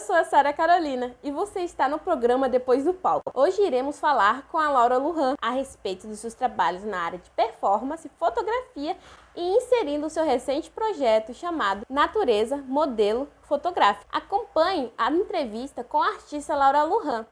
sou a Sara Carolina e você está no programa Depois do Palco. Hoje iremos falar com a Laura Lujan a respeito dos seus trabalhos na área de performance, fotografia e inserindo o seu recente projeto chamado Natureza Modelo Fotográfico. Acompanhe a entrevista com a artista Laura Lujan.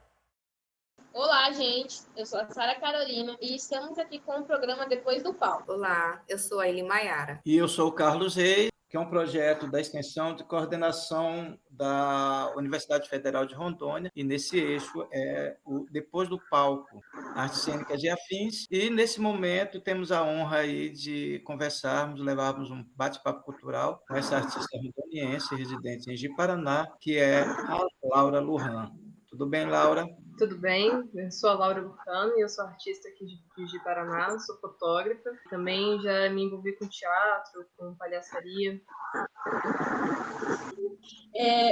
Olá, gente. Eu sou a Sara Carolina e estamos aqui com o programa Depois do Palco. Olá, eu sou a Eli Maiara. E eu sou o Carlos Reis, que é um projeto da extensão de coordenação da Universidade Federal de Rondônia, e nesse eixo é o Depois do Palco, artes cênicas e afins, e nesse momento temos a honra aí de conversarmos, levarmos um bate-papo cultural com essa artista rondoniense, residente em Ji-Paraná, que é a Laura Lujan. Tudo bem, Laura? Tudo bem, eu sou a Laura Lucano e eu sou artista aqui de Paraná, sou fotógrafa. Também já me envolvi com teatro, com palhaçaria.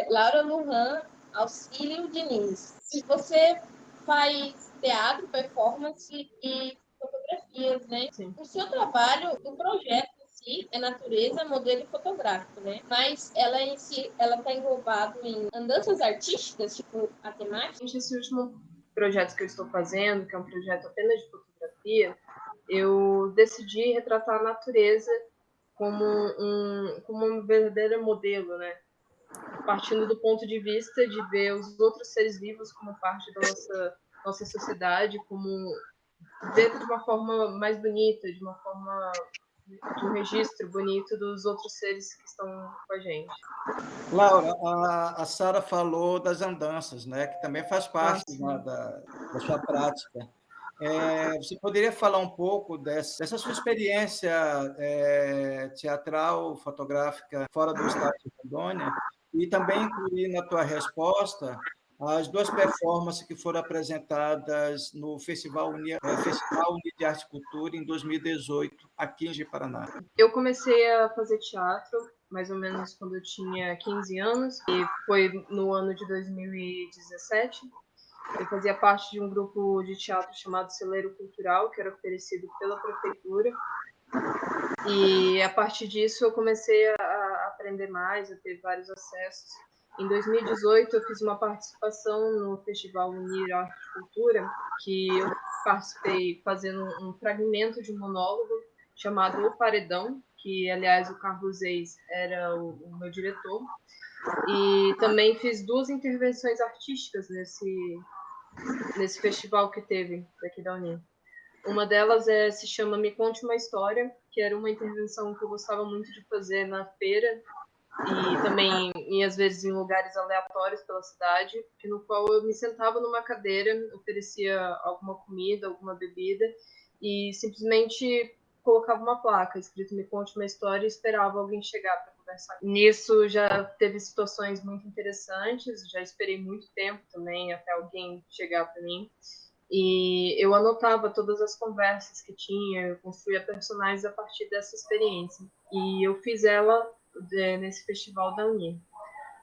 Laura Lujan Auxílio Diniz. E você faz teatro, performance e fotografias, né? Sim. O seu trabalho, o projeto em si é Natureza Modelo Fotográfico, né? Mas ela em si, ela está englobada em andanças artísticas, tipo a temática. Esse último projeto que eu estou fazendo, que é um projeto apenas de fotografia, eu decidi retratar a natureza como uma verdadeira modelo, né? Partindo do ponto de vista de ver os outros seres vivos como parte da nossa sociedade, como ver de uma forma mais bonita, de uma forma de um registro bonito dos outros seres que estão com a gente. Laura, a Sara falou das andanças, né, que também faz parte da sua prática. Você poderia falar um pouco dessa sua experiência teatral, fotográfica, fora do estado de Rondônia, e também incluir na tua resposta as duas performances que foram apresentadas no Festival Uni de Arte e Cultura em 2018, aqui em Ji-Paraná. Eu comecei a fazer teatro mais ou menos quando eu tinha 15 anos, e foi no ano de 2017. Eu fazia parte de um grupo de teatro chamado Celeiro Cultural, que era oferecido pela prefeitura. E a partir disso eu comecei a aprender mais, a ter vários acessos. Em 2018 eu fiz uma participação no Festival Unir Arte e Cultura, que eu participei fazendo um fragmento de um monólogo chamado O Paredão, que aliás o Carlos Reis era o meu diretor. E também fiz duas intervenções artísticas nesse festival que teve daqui da Unir. Uma delas se chama Me Conte uma História, que era uma intervenção que eu gostava muito de fazer na feira e também, às vezes, em lugares aleatórios pela cidade, no qual eu me sentava numa cadeira, oferecia alguma comida, alguma bebida e simplesmente colocava uma placa escrito Me Conte uma História e esperava alguém chegar para conversar. Nisso já teve situações muito interessantes, já esperei muito tempo também até alguém chegar para mim. E eu anotava todas as conversas que tinha, eu construía personagens a partir dessa experiência. E eu fiz ela nesse festival da Unir.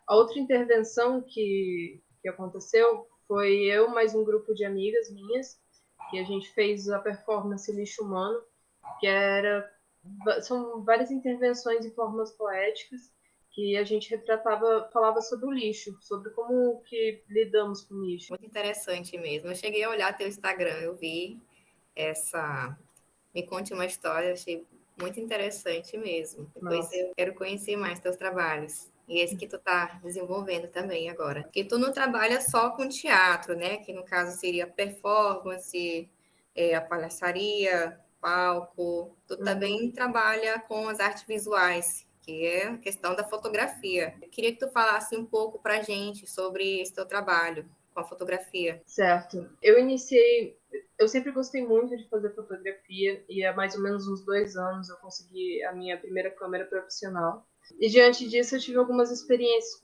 A outra intervenção que aconteceu foi eu mais um grupo de amigas minhas, que a gente fez a performance Lixo Humano, que são várias intervenções em formas poéticas, que a gente falava sobre o lixo, sobre como que lidamos com o lixo. Muito interessante mesmo. Eu cheguei a olhar teu Instagram, eu vi essa... Me conte uma história, achei muito interessante mesmo. Depois eu quero conhecer mais teus trabalhos. E esse que tu tá desenvolvendo também agora. Porque tu não trabalha só com teatro, né? Que no caso seria performance, a palhaçaria, palco. Tu também trabalha com as artes visuais, que é a questão da fotografia. Eu queria que tu falasse um pouco pra gente sobre esse teu trabalho com a fotografia. Certo. Eu sempre gostei muito de fazer fotografia e há mais ou menos uns 2 anos eu consegui a minha primeira câmera profissional. E diante disso eu tive algumas experiências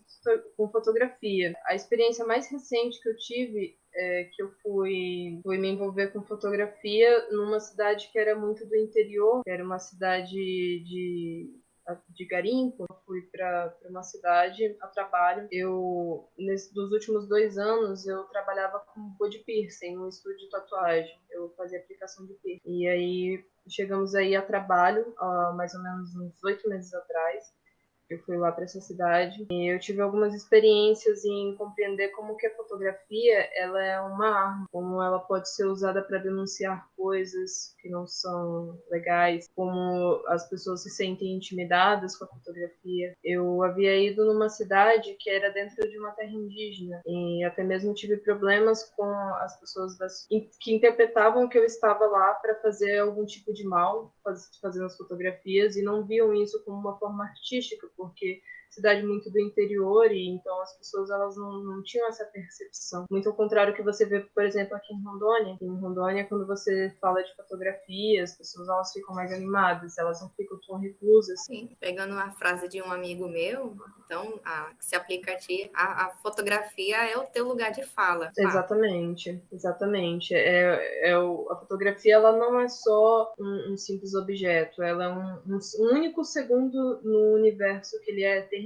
com fotografia. A experiência mais recente que eu tive é que eu fui me envolver com fotografia numa cidade que era muito do interior, que era uma cidade de garimpo. Eu fui para uma cidade a trabalho. Dos últimos 2 anos, eu trabalhava com body piercing, num estúdio de tatuagem. Eu fazia aplicação de piercing. E aí, chegamos aí a trabalho, mais ou menos uns 8 meses atrás. Eu fui lá para essa cidade e eu tive algumas experiências em compreender como que a fotografia ela é uma arma, como ela pode ser usada para denunciar coisas que não são legais, como as pessoas se sentem intimidadas com a fotografia. Eu havia ido numa cidade que era dentro de uma terra indígena e até mesmo tive problemas com as pessoas que interpretavam que eu estava lá para fazer algum tipo de mal, fazendo as fotografias, e não viam isso como uma forma artística, porque cidade muito do interior, e então as pessoas elas não tinham essa percepção. Muito ao contrário que você vê, por exemplo, aqui em Rondônia. Em Rondônia, quando você fala de fotografia, as pessoas elas ficam mais animadas, elas não ficam tão reclusas. Sim, pegando uma frase de um amigo meu, então, se aplica a ti, a fotografia é o teu lugar de fala. Exatamente, exatamente. A fotografia ela não é só um simples objeto, ela é um único segundo no universo que ele é eternizado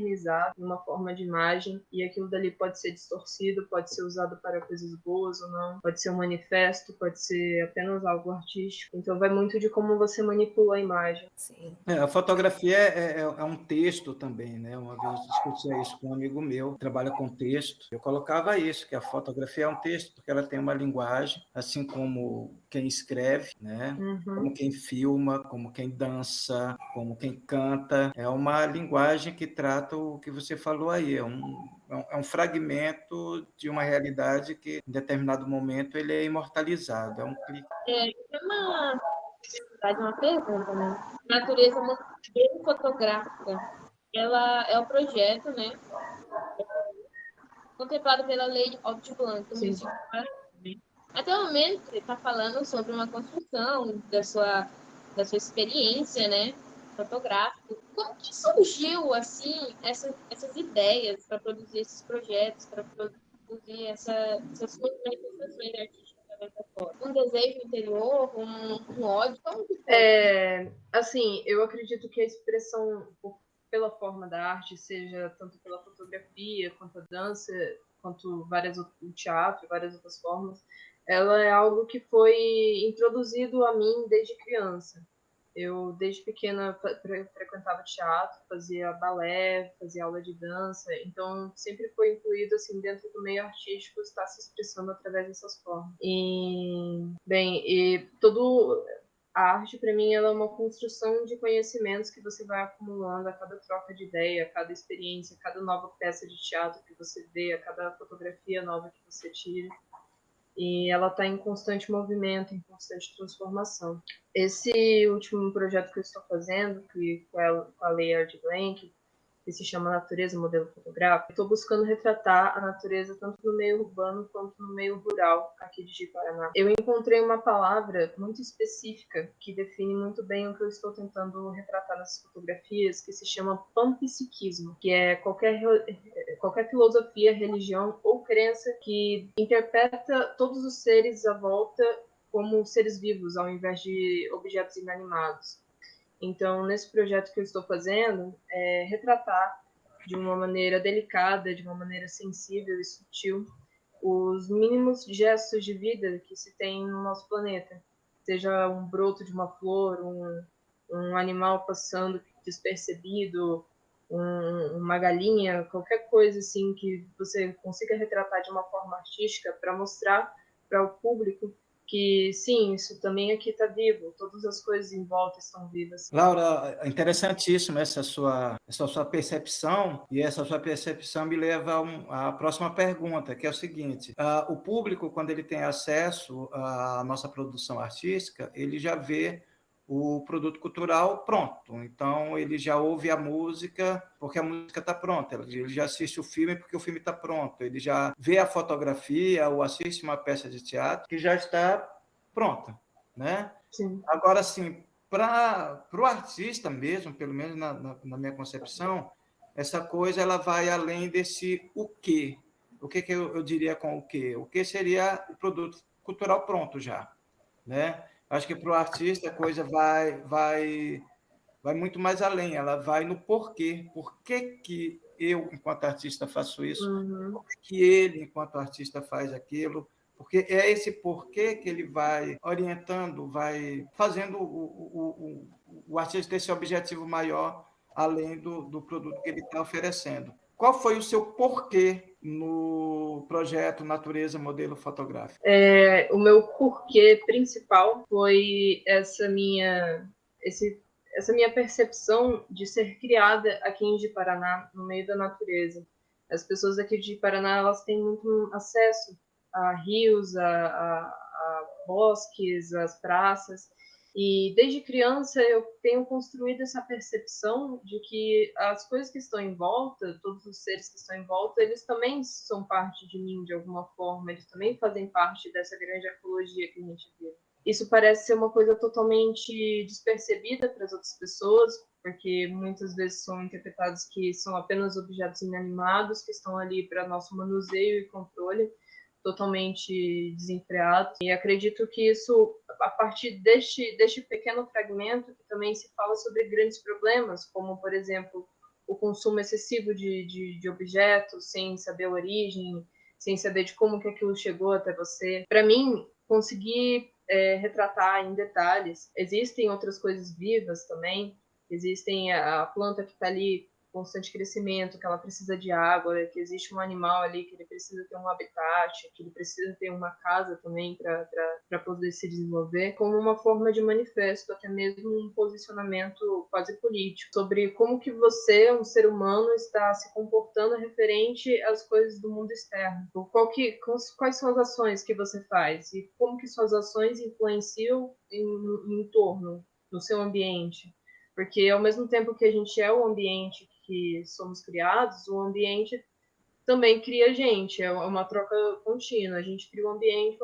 em uma forma de imagem, e aquilo dali pode ser distorcido, pode ser usado para coisas boas ou não, pode ser um manifesto, pode ser apenas algo artístico. Então vai muito de como você manipula a imagem. Sim. A fotografia é um texto também, né? Uma vez eu discutia isso com um amigo meu, que trabalha com texto. Eu colocava isso, que a fotografia é um texto, porque ela tem uma linguagem, assim como quem escreve, né? Como quem filma, como quem dança, como quem canta. É uma linguagem que trata o que você falou aí. É um fragmento de uma realidade que, em determinado momento, ele é imortalizado. É um clique. Uma pergunta, né? Natureza Modelo Fotográfica. Ela é o projeto, né? Contemplado pela Lei Aldir Blanc, 2005. Até o momento, você está falando sobre uma construção da sua experiência, né? Fotográfica. Como que surgiu, assim, essas ideias para produzir esses projetos, para produzir essas manifestações artísticas dessa forma? Um desejo interior, um ódio? Como que foi? Assim, eu acredito que a expressão pela forma da arte, seja tanto pela fotografia, quanto a dança, quanto o teatro, várias outras formas, ela é algo que foi introduzido a mim desde criança. Eu, desde pequena, frequentava teatro, fazia balé, fazia aula de dança, então sempre foi incluído, assim, dentro do meio artístico, estar se expressando através dessas formas. A arte, para mim, ela é uma construção de conhecimentos que você vai acumulando a cada troca de ideia, a cada experiência, a cada nova peça de teatro que você vê, a cada fotografia nova que você tira. E ela está em constante movimento, em constante transformação. Esse último projeto que eu estou fazendo, com a Lei Aldir Blanc, que se chama Natureza Modelo Fotográfico, estou buscando retratar a natureza tanto no meio urbano quanto no meio rural aqui de Ji-Paraná. Eu encontrei uma palavra muito específica que define muito bem o que eu estou tentando retratar nessas fotografias, que se chama panpsiquismo, que é qualquer filosofia, religião ou crença que interpreta todos os seres à volta como seres vivos, ao invés de objetos inanimados. Então, nesse projeto que eu estou fazendo, é retratar de uma maneira delicada, de uma maneira sensível e sutil, os mínimos gestos de vida que se tem no nosso planeta. Seja um broto de uma flor, um animal passando despercebido, uma galinha, qualquer coisa assim que você consiga retratar de uma forma artística para mostrar para o público que sim, isso também aqui está vivo, todas as coisas em volta estão vivas. Laura, é interessantíssima essa sua percepção, e essa sua percepção me leva à próxima pergunta, que é o seguinte: o público, quando ele tem acesso à nossa produção artística, ele já vê o produto cultural pronto, então ele já ouve a música porque a música está pronta, ele já assiste o filme porque o filme está pronto, ele já vê a fotografia ou assiste uma peça de teatro que já está pronta, né? Sim. Agora, sim, para o artista mesmo, pelo menos na minha concepção, essa coisa ela vai além desse o quê. O que eu diria com o quê? O que seria o produto cultural pronto já, né? Acho que para o artista a coisa vai muito mais além, ela vai no porquê. Por que eu, enquanto artista, faço isso? Por que ele, enquanto artista, faz aquilo? Porque é esse porquê que ele vai orientando, vai fazendo o artista ter esse objetivo maior além do produto que ele está oferecendo. Qual foi o seu porquê no projeto Natureza Modelo Fotográfico? O meu porquê principal foi essa minha percepção de ser criada aqui em Ji-Paraná, no meio da natureza. As pessoas aqui de Paraná, elas têm muito acesso a rios, a bosques, às praças, e desde criança eu tenho construído essa percepção de que as coisas que estão em volta, todos os seres que estão em volta, eles também são parte de mim de alguma forma, eles também fazem parte dessa grande ecologia que a gente vive. Isso parece ser uma coisa totalmente despercebida para as outras pessoas, porque muitas vezes são interpretados que são apenas objetos inanimados que estão ali para nosso manuseio e controle, totalmente desenfreados. E acredito que isso, a partir deste pequeno fragmento, que também se fala sobre grandes problemas, como, por exemplo, o consumo excessivo de objetos, sem saber a origem, sem saber de como que aquilo chegou até você. Para mim, conseguir retratar em detalhes. Existem outras coisas vivas também, existem a planta que está ali em constante crescimento, que ela precisa de água, que existe um animal ali que ele precisa ter um habitat, que ele precisa ter uma casa também para poder se desenvolver, como uma forma de manifesto, até mesmo um posicionamento quase político, sobre como que você, um ser humano, está se comportando referente às coisas do mundo externo. Quais são as ações que você faz e como que suas ações influenciam em torno, no seu ambiente. Porque ao mesmo tempo que a gente é o ambiente que somos criados, o ambiente também cria a gente, é uma troca contínua. A gente cria o ambiente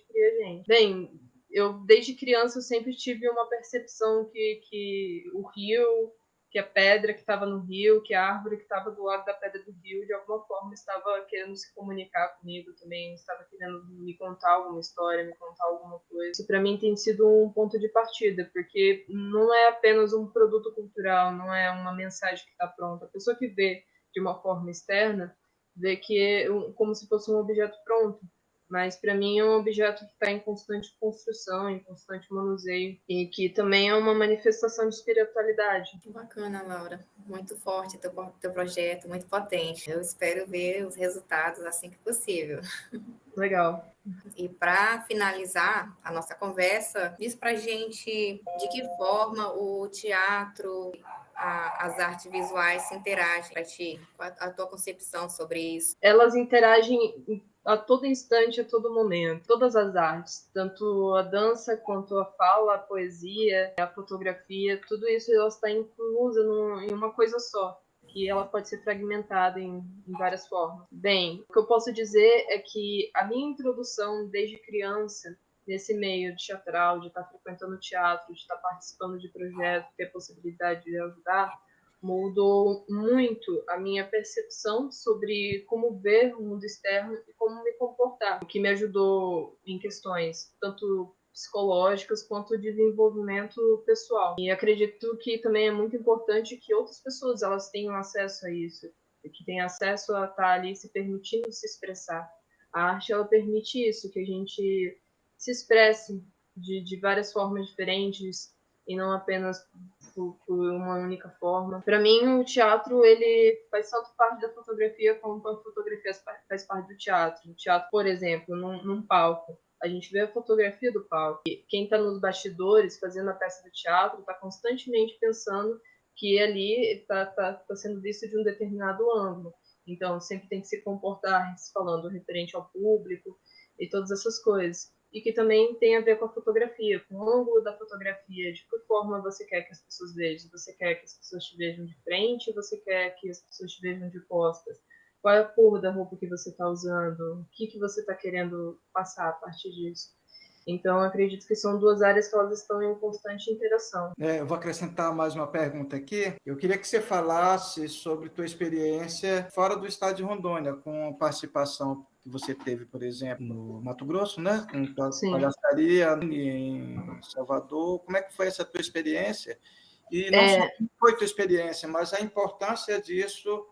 cria a gente. Bem, eu desde criança eu sempre tive uma percepção que o rio, que a pedra que estava no rio, que a árvore que estava do lado da pedra do rio, de alguma forma estava querendo se comunicar comigo também, estava querendo me contar alguma história, me contar alguma coisa. Isso para mim tem sido um ponto de partida, porque não é apenas um produto cultural, não é uma mensagem que está pronta. A pessoa que vê de uma forma externa vê que é como se fosse um objeto pronto. Mas para mim é um objeto que está em constante construção, em constante manuseio, e que também é uma manifestação de espiritualidade. Que bacana, Laura. Muito forte teu projeto, muito potente. Eu espero ver os resultados assim que possível. Legal. E para finalizar a nossa conversa, diz para gente de que forma o teatro, as artes visuais se interagem para ti, a tua concepção sobre isso. Elas interagem a todo instante, a todo momento. Todas as artes, tanto a dança quanto a fala, a poesia, a fotografia, tudo isso ela está inclusa em uma coisa só, que ela pode ser fragmentada em várias formas. Bem, o que eu posso dizer é que a minha introdução desde criança nesse meio de teatral, de estar frequentando teatro, de estar participando de projetos, ter a possibilidade de ajudar, mudou muito a minha percepção sobre como ver o mundo externo e como me comportar, o que me ajudou em questões tanto psicológicas quanto de desenvolvimento pessoal. E acredito que também é muito importante que outras pessoas elas tenham acesso a isso, que tenham acesso a estar ali se permitindo se expressar. A arte ela permite isso, que a gente se expresse de várias formas diferentes e não apenas por uma única forma. Para mim, o teatro ele faz tanto parte da fotografia como a fotografia faz parte do teatro. O teatro, por exemplo, num palco, a gente vê a fotografia do palco. E quem está nos bastidores fazendo a peça do teatro está constantemente pensando que ali está sendo visto de um determinado ângulo. Então, sempre tem que se comportar falando referente ao público e todas essas coisas. E que também tem a ver com a fotografia, com o ângulo da fotografia, de que forma você quer que as pessoas vejam. Você quer que as pessoas te vejam de frente, você quer que as pessoas te vejam de costas. Qual é a cor da roupa que você está usando? O que você está querendo passar a partir disso? Então, acredito que são duas áreas que elas estão em constante interação. Eu vou acrescentar mais uma pergunta aqui. Eu queria que você falasse sobre tua experiência fora do estado de Rondônia, com a participação que você teve, por exemplo, no Mato Grosso, né? Em Palhaçaria, em Salvador. Como é que foi essa tua experiência? E não só como foi tua experiência, mas a importância disso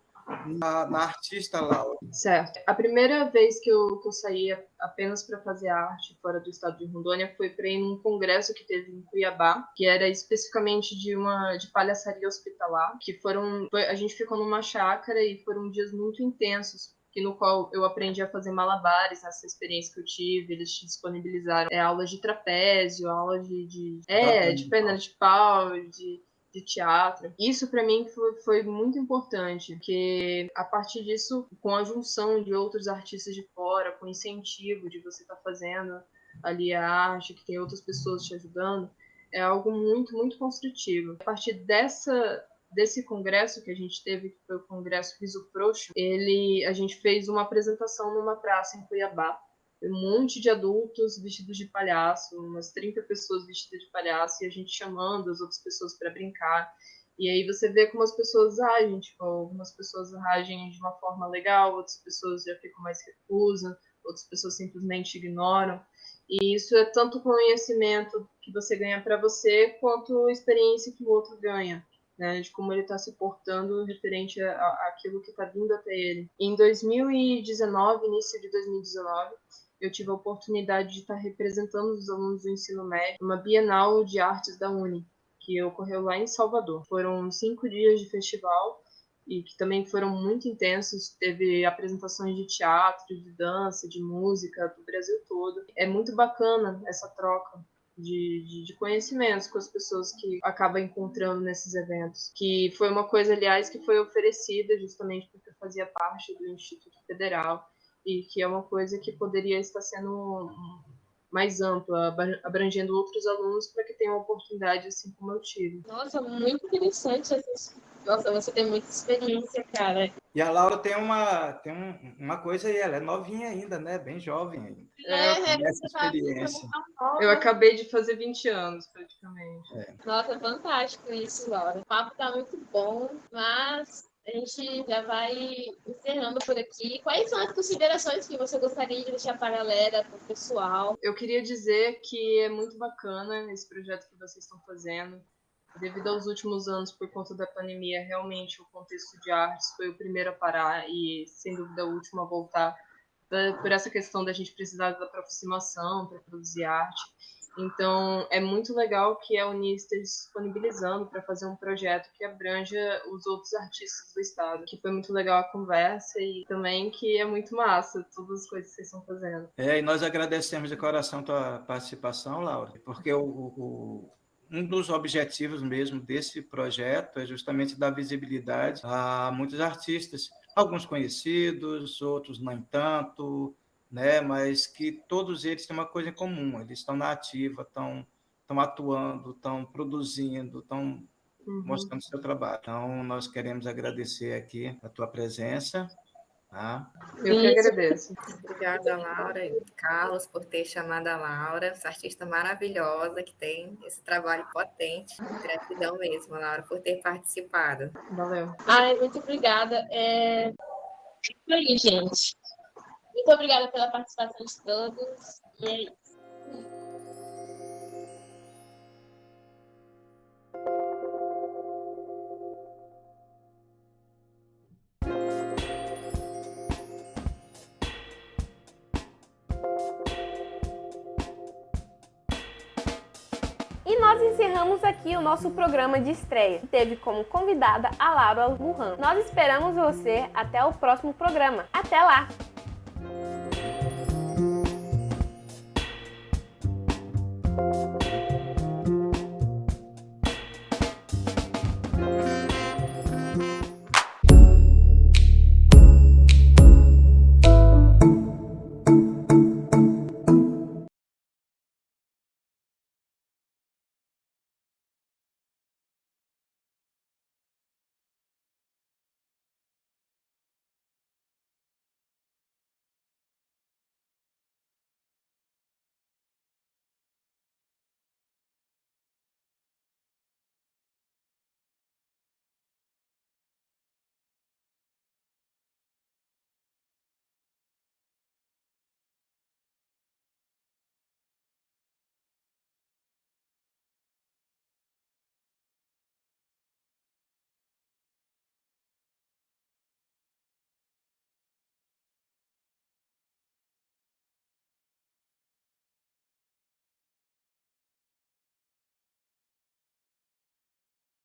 na artista Laura. Certo. A primeira vez que eu saí apenas para fazer arte fora do estado de Rondônia foi para ir num congresso que teve em Cuiabá, que era especificamente de palhaçaria hospitalar, a gente ficou numa chácara e foram dias muito intensos, no qual eu aprendi a fazer malabares. Nessa experiência que eu tive, eles disponibilizaram aulas de trapézio, aulas de perna de pau, de teatro. Isso para mim foi muito importante, porque a partir disso, com a junção de outros artistas de fora, com o incentivo de você estar fazendo ali a arte, que tem outras pessoas te ajudando, é algo muito, muito construtivo. A partir desse congresso que a gente teve, que foi o Congresso Riso Frouxo, a gente fez uma apresentação numa praça em Cuiabá. Um monte de adultos vestidos de palhaço, umas 30 pessoas vestidas de palhaço, e a gente chamando as outras pessoas para brincar. E aí você vê como as pessoas agem, tipo, algumas pessoas agem de uma forma legal, outras pessoas já ficam mais recusam, outras pessoas simplesmente ignoram. E isso é tanto conhecimento que você ganha para você, quanto a experiência que o outro ganha, né, de como ele está se portando referente àquilo que está vindo até ele. Em 2019, início de 2019, eu tive a oportunidade de estar representando os alunos do ensino médio numa Bienal de Artes da Uni, que ocorreu lá em Salvador. Foram 5 dias de festival e que também foram muito intensos. Teve apresentações de teatro, de dança, de música do Brasil todo. É muito bacana essa troca de conhecimentos com as pessoas que acaba encontrando nesses eventos. Que foi uma coisa, aliás, que foi oferecida justamente porque eu fazia parte do Instituto Federal, e que é uma coisa que poderia estar sendo mais ampla, abrangendo outros alunos para que tenham oportunidade assim como eu tive. Nossa, muito interessante. Nossa, você tem muita experiência, cara. E a Laura tem uma coisa aí, ela é novinha ainda, né? Bem jovem ainda. Essa experiência. Eu acabei de fazer 20 anos, praticamente. Nossa, fantástico isso, Laura. O papo tá muito bom, mas a gente já vai encerrando por aqui. Quais são as considerações que você gostaria de deixar para a galera, para o pessoal? Eu queria dizer que é muito bacana esse projeto que vocês estão fazendo. Devido aos últimos anos, por conta da pandemia, realmente o contexto de artes foi o primeiro a parar e, sem dúvida, o último a voltar, por essa questão da gente precisar da aproximação para produzir arte. Então, é muito legal que a Uni esteja disponibilizando para fazer um projeto que abranja os outros artistas do estado, que foi muito legal a conversa e também que é muito massa todas as coisas que vocês estão fazendo. E nós agradecemos de coração a tua participação, Laura, porque um dos objetivos mesmo desse projeto é justamente dar visibilidade a muitos artistas, alguns conhecidos, outros nem tanto, né? Mas que todos eles têm uma coisa em comum, eles estão na ativa, estão atuando, estão produzindo, estão mostrando seu trabalho. Então, nós queremos agradecer aqui a tua presença. Tá? Eu que agradeço. Obrigada, Laura e Carlos, por ter chamado a Laura, essa artista maravilhosa que tem esse trabalho potente. Gratidão mesmo, Laura, por ter participado. Valeu. Ai, muito obrigada. É isso aí, gente. Muito obrigada pela participação de todos. E é isso. E nós encerramos aqui o nosso programa de estreia. Teve como convidada a Laura Lujan. Nós esperamos você até o próximo programa. Até lá!